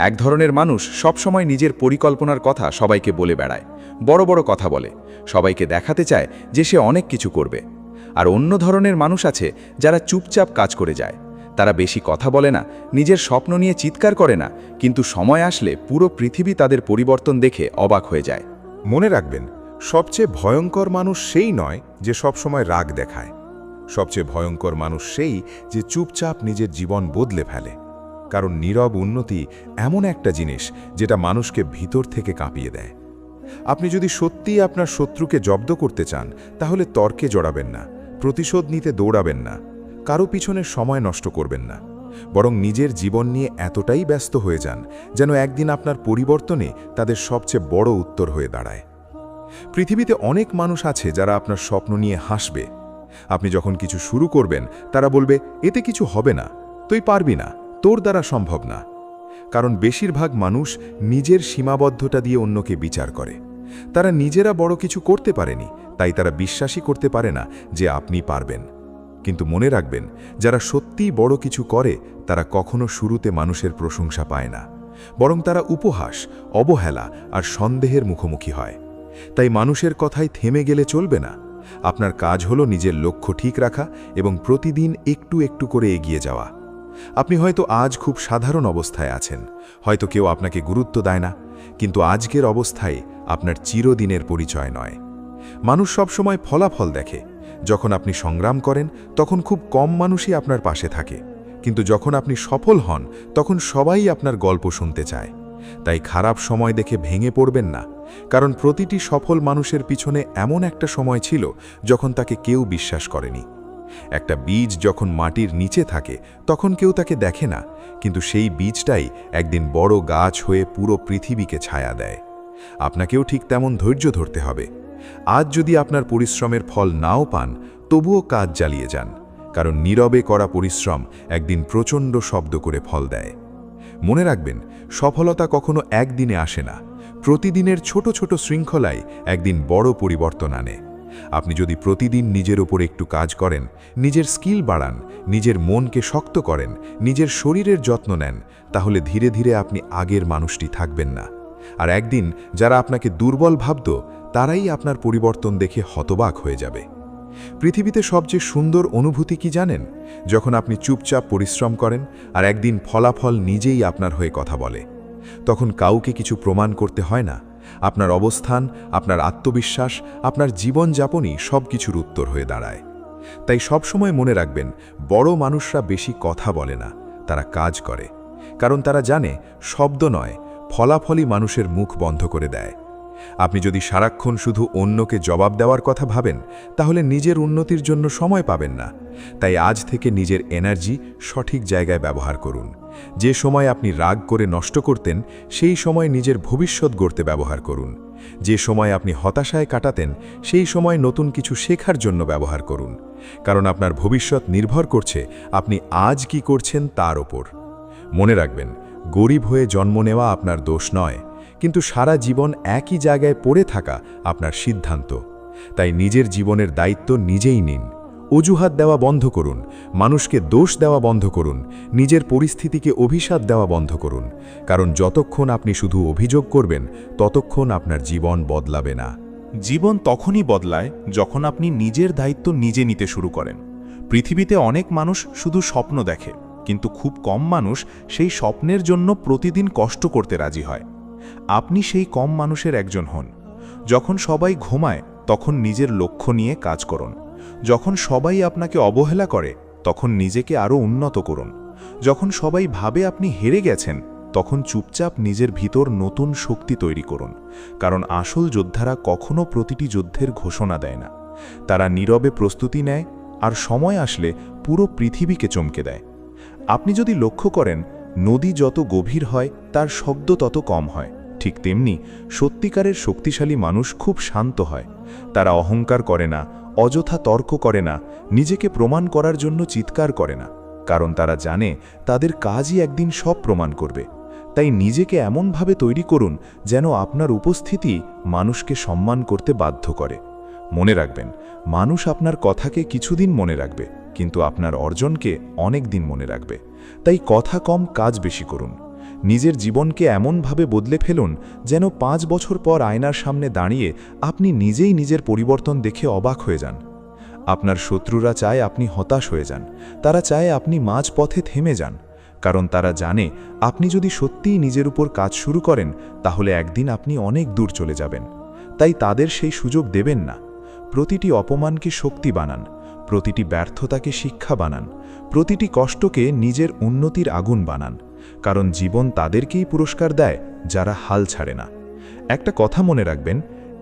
এক ধরনের মানুষ সবসময় নিজের পরিকল্পনার কথা সবাইকে বলে বেড়ায়, বড় বড় কথা বলে, সবাইকে দেখাতে চায় যে সে অনেক কিছু করবে। আর অন্য ধরনের মানুষ আছে যারা চুপচাপ কাজ করে যায়। তারা বেশি কথা বলে না, নিজের স্বপ্ন নিয়ে চিৎকার করে না, কিন্তু সময় আসলে পুরো পৃথিবী তাদের পরিবর্তন দেখে অবাক হয়ে যায়। মনে রাখবেন, সবচেয়ে ভয়ঙ্কর মানুষ সেই নয় যে সবসময় রাগ দেখায়। সবচেয়ে ভয়ঙ্কর মানুষ সেই যে চুপচাপ নিজের জীবন বদলে ফেলে। কারণ নীরব উন্নতি এমন একটা জিনিস যেটা মানুষকে ভিতর থেকে কাঁপিয়ে দেয়। আপনি যদি সত্যিই আপনার শত্রুকে জব্দ করতে চান, তাহলে তর্কে জড়াবেন না, প্রতিশোধ নিতে দৌড়াবেন না, কারো পিছনে সময় নষ্ট করবেন না, বরং নিজের জীবন নিয়ে এতটাই ব্যস্ত হয়ে যান যেন একদিন আপনার পরিবর্তনে তাদের সবচেয়ে বড় উত্তর হয়ে দাঁড়ায়। পৃথিবীতে অনেক মানুষ আছে যারা আপনার স্বপ্ন নিয়ে হাসবে। আপনি যখন কিছু শুরু করবেন, তারা বলবে, এতে কিছু হবে না, তুই পারবি না, তোর দ্বারা সম্ভব না। কারণ বেশিরভাগ মানুষ নিজের সীমাবদ্ধতা দিয়ে অন্যকে বিচার করে। তারা নিজেরা বড় কিছু করতে পারেনি, তাই তারা বিশ্বাসই করতে পারে না যে আপনি পারবেন। কিন্তু মনে রাখবেন, যারা সত্যিই বড় কিছু করে তারা কখনো শুরুতে মানুষের প্রশংসা পায় না, বরং তারা উপহাস, অবহেলা আর সন্দেহের মুখোমুখি হয়। তাই মানুষের কথায় থেমে গেলে চলবে না। আপনার কাজ হলো নিজের লক্ষ্য ঠিক রাখা এবং প্রতিদিন একটু একটু করে এগিয়ে যাওয়া। আপনি হয়তো আজ খুব সাধারণ অবস্থায় আছেন, হয়তো কেউ আপনাকে গুরুত্ব দেয় না, কিন্তু আজকের অবস্থায় আপনার চিরদিনের পরিচয় নয়। মানুষ সবসময় ফলাফল দেখে। যখন আপনি সংগ্রাম করেন তখন খুব কম মানুষই আপনার পাশে থাকে, কিন্তু যখন আপনি সফল হন তখন সবাই আপনার গল্প শুনতে চায়। তাই খারাপ সময় দেখে ভেঙে পড়বেন না, কারণ প্রতিটি সফল মানুষের পিছনে এমন একটা সময় ছিল যখন তাকে কেউ বিশ্বাস করেনি। একটা বীজ যখন মাটির নিচে থাকে তখন কেউ তাকে দেখে না, কিন্তু সেই বীজটাই একদিন বড় গাছ হয়ে পুরো পৃথিবীকে ছায়া দেয়। আপনাকেও ঠিক তেমন ধৈর্য ধরতে হবে। আজ যদি আপনার পরিশ্রমের ফল নাও পান, তবুও কাজ চালিয়ে যান, কারণ নীরবে করা পরিশ্রম একদিন প্রচণ্ড শব্দ করে ফল দেয়। মনে রাখবেন, সফলতা কখনো একদিনে আসে না। প্রতিদিনের ছোট ছোট শৃঙ্খলায় একদিন বড় পরিবর্তন আনে। আপনি যদি প্রতিদিন নিজের ওপর একটু কাজ করেন, নিজের স্কিল বাড়ান, নিজের মনকে শক্ত করেন, নিজের শরীরের যত্ন নেন, তাহলে ধীরে ধীরে আপনি আগের মানুষটি থাকবেন না। আর একদিন যারা আপনাকে দুর্বল ভাবত, তারাই আপনার পরিবর্তন দেখে হতবাক হয়ে যাবে। পৃথিবীতে সবচেয়ে সুন্দর অনুভূতি কি জানেন? যখন আপনি চুপচাপ পরিশ্রম করেন আর একদিন ফলাফল নিজেই আপনার হয়ে কথা বলে। তখন কাউকে কিছু প্রমাণ করতে হয় না। আপনার অবস্থান, আপনার আত্মবিশ্বাস, আপনার জীবনযাপনই সব কিছুর উত্তর হয়ে দাঁড়ায়। তাই সবসময় মনে রাখবেন, বড় মানুষরা বেশি কথা বলে না, তারা কাজ করে। কারণ তারা জানে শব্দ নয়, ফলাফলই মানুষের মুখ বন্ধ করে দেয়। আপনি যদি সারাক্ষণ শুধু অন্যকে জবাব দেওয়ার কথা ভাবেন, তাহলে নিজের উন্নতির জন্য সময় পাবেন না। তাই আজ থেকে নিজের এনার্জি সঠিক জায়গায় ব্যবহার করুন। যে সময় আপনি রাগ করে নষ্ট করতেন, সেই সময় নিজের ভবিষ্যৎ গড়তে ব্যবহার করুন। যে সময় আপনি হতাশায় কাটাতেন, সেই সময় নতুন কিছু শেখার জন্য ব্যবহার করুন। কারণ আপনার ভবিষ্যৎ নির্ভর করছে আপনি আজ কি করছেন তার ওপর। মনে রাখবেন, গরিব হয়ে জন্ম নেওয়া আপনার দোষ নয়, কিন্তু সারা জীবন একই জায়গায় পড়ে থাকা আপনার সিদ্ধান্ত। তাই নিজের জীবনের দায়িত্ব নিজেই নিন। অজুহাত দেওয়া বন্ধ করুন, মানুষকে দোষ দেওয়া বন্ধ করুন, নিজের পরিস্থিতিকে অভিশাপ দেওয়া বন্ধ করুন। কারণ যতক্ষণ আপনি শুধু অভিযোগ করবেন, ততক্ষণ আপনার জীবন বদলাবে না। জীবন তখনই বদলায় যখন আপনি নিজের দায়িত্ব নিজে নিতে শুরু করেন। পৃথিবীতে অনেক মানুষ শুধু স্বপ্ন দেখে, কিন্তু খুব কম মানুষ সেই স্বপ্নের জন্য প্রতিদিন কষ্ট করতে রাজি হয়। আপনি সেই কম মানুষের একজন হন। যখন সবাই ঘুমায় তখন নিজের লক্ষ্য নিয়ে কাজ করুন। যখন সবাই আপনাকে অবহেলা করে তখন নিজেকে আরও উন্নত করুন। যখন সবাই ভাবে আপনি হেরে গেছেন, তখন চুপচাপ নিজের ভিতর নতুন শক্তি তৈরি করুন। কারণ আসল যোদ্ধারা কখনো প্রতিটি যুদ্ধের ঘোষণা দেয় না, তারা নীরবে প্রস্তুতি নেয় আর সময় আসলে পুরো পৃথিবীকে চমকে দেয়। আপনি যদি লক্ষ্য করেন, নদী যত গভীর হয় তার শব্দ তত কম হয়, ঠিক তেমনি সত্যিকারের শক্তিশালী মানুষ খুব শান্ত হয়। তারা অহংকার করে না, অযথা তর্ক করে না, নিজেকে প্রমাণ করার জন্য চিৎকার করে না, কারণ তারা জানে তাদের কাজই একদিন সব প্রমাণ করবে। তাই নিজেকে এমনভাবে তৈরি করুন যেন আপনার উপস্থিতি মানুষকে সম্মান করতে বাধ্য করে। মনে রাখবেন, মানুষ আপনার কথাকে কিছুদিন মনে রাখবে, কিন্তু আপনার অর্জনকে অনেক দিন মনে রাখবে। তাই কথা কম, কাজ বেশি করুন। নিজের জীবনকে এমনভাবে বদলে ফেলুন যেন 5 বছর পর আয়নার সামনে দাঁড়িয়ে আপনি নিজেই নিজের পরিবর্তন দেখে অবাক হয়ে যান। আপনার শত্রুরা চায় আপনি হতাশ হয়ে যান, তারা চায় আপনি মাঝপথে থেমে যান, কারণ তারা জানে আপনি যদি সত্যিই নিজের উপর কাজ শুরু করেন, তাহলে একদিন আপনি অনেক দূর চলে যাবেন। তাই তাদের সেই সুযোগ দেবেন না। প্রতিটি অপমানকে শক্তি বানান, প্রতিটি ব্যর্থতাকে শিক্ষা বানান, প্রতিটি কষ্টকে নিজের উন্নতির আগুন বানান। কারণ জীবন তাদেরকেই পুরস্কার দেয় যারা হাল ছাড়ে না। একটা কথা মনে রাখবেন,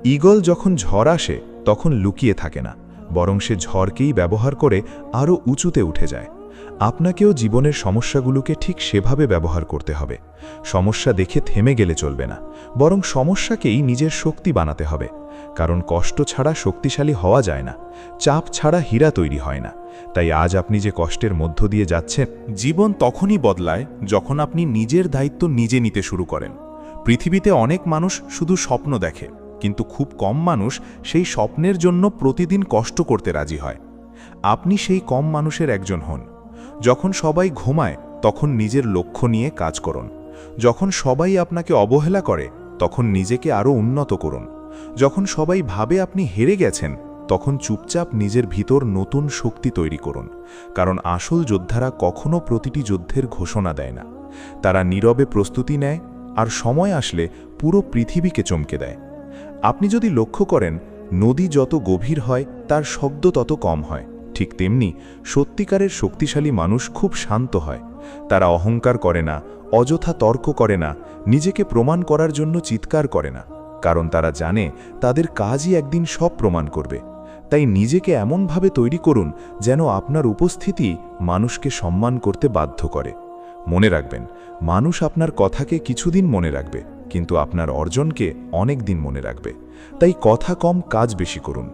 ঈগল যখন ঝড় আসে তখন লুকিয়ে থাকে না, বরং সে ঝড়কেই ব্যবহার করে আরও উঁচুতে উঠে যায়। আপনাকেও জীবনের সমস্যাগুলোকে ঠিক সেভাবে ব্যবহার করতে হবে। সমস্যা দেখে থেমে গেলে চলবে না, বরং সমস্যাকেই নিজের শক্তি বানাতে হবে। কারণ কষ্ট ছাড়া শক্তিশালী হওয়া যায় না, চাপ ছাড়া হীরা তৈরি হয় না। তাই আজ আপনি যে কষ্টের মধ্য দিয়ে যাচ্ছেন, জীবন তখনই বদলায় যখন আপনি নিজের দায়িত্ব নিজে নিতে শুরু করেন। পৃথিবীতে অনেক মানুষ শুধু স্বপ্ন দেখে, কিন্তু খুব কম মানুষ সেই স্বপ্নের জন্য প্রতিদিন কষ্ট করতে রাজি হয়। আপনি সেই কম মানুষের একজন হন। যখন সবাই ঘুমায় তখন নিজের লক্ষ্য নিয়ে কাজ করুন। যখন সবাই আপনাকে অবহেলা করে তখন নিজেকে আরও উন্নত করুন। যখন সবাই ভাবে আপনি হেরে গেছেন, তখন চুপচাপ নিজের ভিতর নতুন শক্তি তৈরি করুন, কারণ আসল যোদ্ধারা কখনো প্রতিটি যুদ্ধের ঘোষণা দেয় না। তারা নীরবে প্রস্তুতি নেয় আর সময় আসলে পুরো পৃথিবীকে চমকে দেয়। আপনি যদি লক্ষ্য করেন, নদী যত গভীর হয় তার শব্দ তত কম হয়, ঠিক তেমনি সত্যিকারের শক্তিশালী মানুষ খুব শান্ত হয়। তারা অহংকার করে না, অযথা তর্ক করে না, নিজেকে প্রমাণ করার জন্য চিৎকার করে না, কারণ তারা জানে তাদের কাজই একদিন সব প্রমাণ করবে। তাই নিজেকে এমনভাবে তৈরি করুন যেন আপনার উপস্থিতি মানুষকে সম্মান করতে বাধ্য করে। মনে রাখবেন, মানুষ আপনার কথাকে কিছুদিন মনে রাখবে, কিন্তু আপনার অর্জনকে অনেক দিন মনে রাখবে। তাই কথা কম, কাজ বেশি করুন।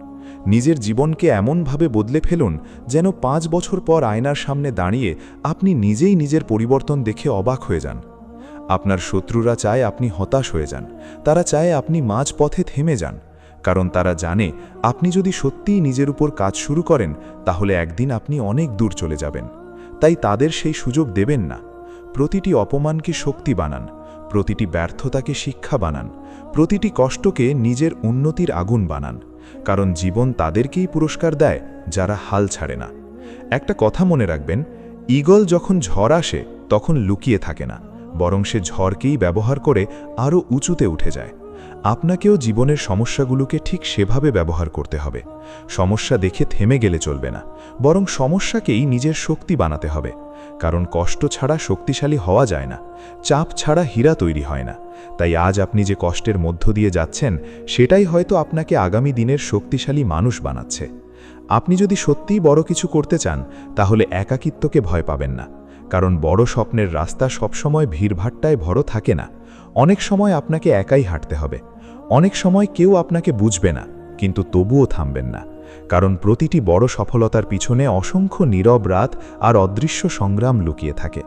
নিজের জীবনকে এমনভাবে বদলে ফেলুন যেন 5 বছর পর আয়নার সামনে দাঁড়িয়ে আপনি নিজেই নিজের পরিবর্তন দেখে অবাক হয়ে যান। আপনার শত্রুরা চায় আপনি হতাশ হয়ে যান, তারা চায় আপনি মাঝপথে থেমে যান, কারণ তারা জানে আপনি যদি সত্যিই নিজের উপর কাজ শুরু করেন তাহলে একদিন আপনি অনেক দূর চলে যাবেন। তাই তাদের সেই সুযোগ দেবেন না। প্রতিটি অপমানকে শক্তি বানান, প্রতিটি ব্যর্থতাকে শিক্ষা বানান, প্রতিটি কষ্টকে নিজের উন্নতির আগুন বানান, কারণ জীবন তাদেরকেই পুরস্কার দেয় যারা হাল ছাড়ে না। একটা কথা মনে রাখবেন, ঈগল যখন ঝড় আসে তখন লুকিয়ে থাকে না, বরং সে ঝড়কেই ব্যবহার করে আরও উঁচুতে উঠে যায়। আপনাকেও জীবনের সমস্যাগুলোকে ঠিক সেভাবে ব্যবহার করতে হবে। সমস্যা দেখে থেমে গেলে চলবে না, বরং সমস্যাকেই নিজের শক্তি বানাতে হবে। কারণ কষ্ট ছাড়া শক্তিশালী হওয়া যায় না, চাপ ছাড়া হীরা তৈরি হয় না। তাই আজ আপনি যে কষ্টের মধ্য দিয়ে যাচ্ছেন, সেটাই হয়তো আপনাকে আগামী দিনের শক্তিশালী মানুষ বানাচ্ছে। আপনি যদি সত্যিই বড় কিছু করতে চান, তাহলে একাকিত্বকে ভয় পাবেন না, কারণ বড় স্বপ্নের রাস্তা সবসময় ভিড়ভাট্টায় ভরো থাকে না। অনেক সময় আপনাকে একাই হাঁটতে হবে, অনেক সময় কেউ আপনাকে বুঝবে না, কিন্তু তবুও থামবেন না, কারণ প্রতিটি বড় সফলতার পিছনে অসংখ্য নীরব রাত আর অদৃশ্য সংগ্রাম লুকিয়ে থাকে।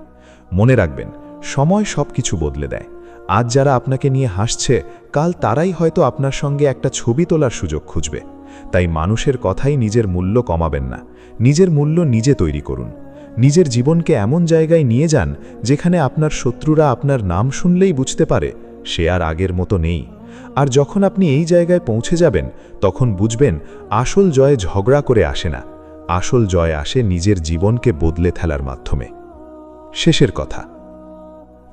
মনে রাখবেন, সময় সব কিছু বদলে দেয়। আজ যারা আপনাকে নিয়ে হাসছে, কাল তারাই হয়তো আপনার সঙ্গে একটা ছবি তোলার সুযোগ খুঁজবে। তাই মানুষের কথাই নিজের মূল্য কমাবেন না, নিজের মূল্য নিজে তৈরি করুন। নিজের জীবনকে এমন জায়গায় নিয়ে যান যেখানে আপনার শত্রুরা আপনার নাম শুনলেই বুঝতে পারে সে আর আগের মতো নেই। আর যখন আপনি এই জায়গায় পৌঁছে যাবেন, তখন বুঝবেন আসল জয় ঝগড়া করে আসে না, আসল জয় আসে নিজের জীবনকে বদলে ফেলার মাধ্যমে। শেষের কথা,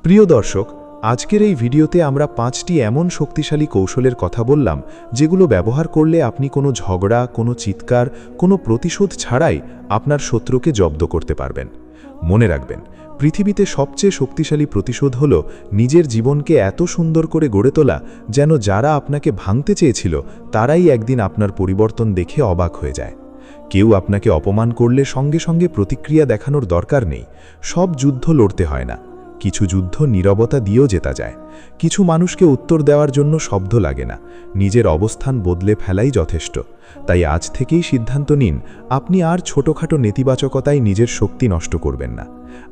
প্রিয় দর্শক, আজকের এই ভিডিওতে আমরা 5টি এমন শক্তিশালী কৌশলের কথা বললাম, যেগুলো ব্যবহার করলে আপনি কোনো ঝগড়া, কোনো চিৎকার, কোনো প্রতিশোধ ছাড়াই আপনার শত্রুকে জব্দ করতে পারবেন। মনে রাখবেন, পৃথিবীতে সবচেয়ে শক্তিশালী প্রতিশোধ হল নিজের জীবনকে এত সুন্দর করে গড়ে তোলা যেন যারা আপনাকে ভাঙতে চেয়েছিল তারাই একদিন আপনার পরিবর্তন দেখে অবাক হয়ে যায়। কেউ আপনাকে অপমান করলে সঙ্গে সঙ্গে প্রতিক্রিয়া দেখানোর দরকার নেই। সব যুদ্ধ লড়তে হয় না, কিছু যুদ্ধ নীরবতা দিয়েও জেতা যায়। কিছু মানুষকে উত্তর দেওয়ার জন্য শব্দ লাগে না, নিজের অবস্থান বদলে ফেলাই যথেষ্ট। তাই আজ থেকেই সিদ্ধান্ত নিন, আপনি আর ছোটখাটো নেতিবাচকতায় নিজের শক্তি নষ্ট করবেন না।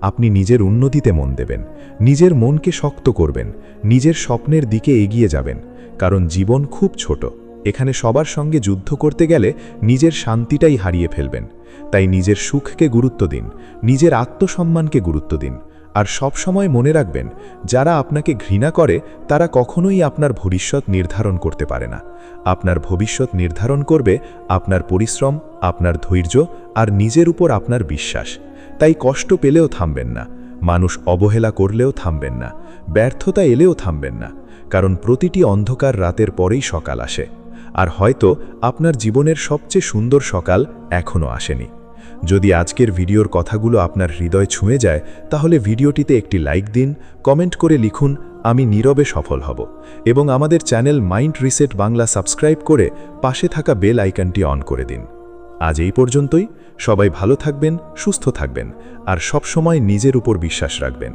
আপনি নিজের উন্নতিতে মন দেবেন, নিজের মনকে শক্ত করবেন, নিজের স্বপ্নের দিকে এগিয়ে যাবেন। কারণ জীবন খুব ছোট, এখানে সবার সঙ্গে যুদ্ধ করতে গেলে নিজের শান্তিটাই হারিয়ে ফেলবেন। তাই নিজের সুখকে গুরুত্ব দিন, নিজের আত্মসম্মানকে গুরুত্ব দিন। আর সব সময় মনে রাখবেন, যারা আপনাকে ঘৃণা করে তারা কখনোই আপনার ভবিষ্যৎ নির্ধারণ করতে পারে না। আপনার ভবিষ্যৎ নির্ধারণ করবে আপনার পরিশ্রম, আপনার ধৈর্য আর নিজের উপর আপনার বিশ্বাস। তাই কষ্ট পেলেও থামবেন না, মানুষ অবহেলা করলেও থামবেন না, ব্যর্থতা এলেও থামবেন না, কারণ প্রতিটি অন্ধকার রাতের পরেই সকাল আসে। আর হয়তো আপনার জীবনের সবচেয়ে সুন্দর সকাল এখনও আসেনি। যদি আজকের ভিডিওর কথাগুলো আপনার হৃদয় ছুঁয়ে যায়, তাহলে ভিডিওটিতে একটি লাইক দিন, কমেন্ট করে লিখুন আমি নীরবে সফল হব, এবং আমাদের channel mind reset Bangla subscribe করে পাশে থাকা বেল আইকনটি অন করে দিন। আজ এই পর্যন্তই। সবাই ভালো থাকবেন, সুস্থ থাকবেন আর সবসময় নিজের উপর বিশ্বাস রাখবেন।